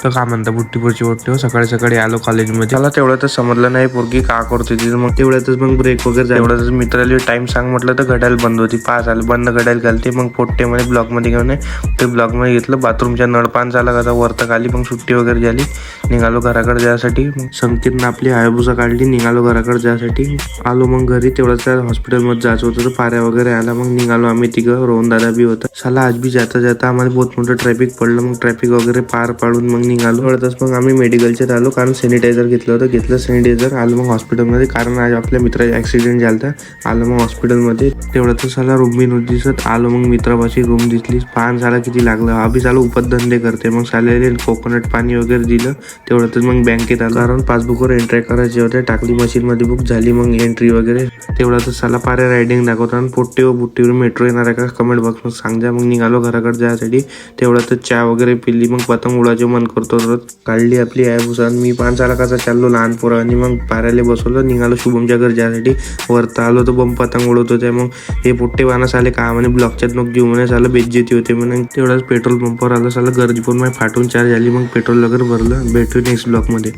तर का म्हणता बुट्टीपूरची वाटते सकाळी सकाळी आलो कॉलेजमध्ये. मला तेवढ्यातच समजलं नाही पोरगी का करते तिथं. मग तेवढ्यातच मग ब्रेक वगैरे तेवढ्यातच मित्राला टाइम सांग म्हटलं तर घड्याळ बंद होती. पाच आलं बंद घड्याळ घालते. मग पोट्टे मध्ये ब्लॉक मध्ये घेऊन ते ब्लॉक मध्ये घेतलं. बाथरूमच्या नळपान झाला का वरत आली. मग सुट्टी वगैरे झाली. निघालो घराकडे जायसाठी. मग संकेतनं आपली हायबुसा काढली. निघालो घराकडे जायसाठी. आलो मग घरी. तेवढंच हॉस्पिटलमध्ये जायचं होतं तर पाऱ्या वगैरे आला. मग निघालो आम्ही तिघं. रोहन दादा बी होता. साला आज बी जाता जाता आम्हाला बहुत मोठं ट्रॅफिक पडलं. मग ट्रॅफिक वगैरे पार पाडून मग निघालो. तेवढ्यातच मग आम्ही मेडिकलच्यात आलो. कारण सॅनिटायझर घेतलं होतं. घेतलं सॅनिटायझर. आलो मग हॉस्पिटलमध्ये. कारण आज आपल्या मित्राचा ऍक्सिडेंट झाला. आलो मग हॉस्पिटलमध्ये. तेवढ्यातच साला रूम बी नव्हती दिसत. आलो मग मित्रापाशी रूम दिसली. पान साला किती लागलं. हा बी साला उपधंदे करते. मग साल्याला कोकोनट पाणी वगैरे दिलं. तेवढ्यातच मग बँकेत आलो. कारण पासबुकवर एंट्री करायची होते. टाकली मशीन मध्ये बुक झाली. मग एंट्री वगैरे. तेवढ्यातच साला पाऱ्या रायडिंग दाखवतात. आणि पोट्टे व बुट्टीवर मेट्रो येणार आहे का कमेंट बॉक्स मध्ये सांगा. मग निघालो घराकडे जायसाठी. तेवढ्यातच चहा वगैरे पिली. मग पतंग उडायचे मन करतो. काढली आपली हायबुसा. मी 5 लाखाचा चाललो लहान पोरं. आणि मग पाऱ्याला बसवलं. निघालो शुभमच्या घर जायसाठी. वरता आलो तर बंब पतंग उडवत होते. मग हे पोट्टे वानस आले का म्हणे ब्लॉकच्यात नको घेऊ म्हणे. साला बेज्जती होते म्हणे. तेवढाच पेट्रोल पंपावर आलं. साला गर्दी पण फाटून चार्ज झाली. मग पेट्रोल वगैरे भरलं. भेटू नेक्स्ट ब्लॉक मध्ये.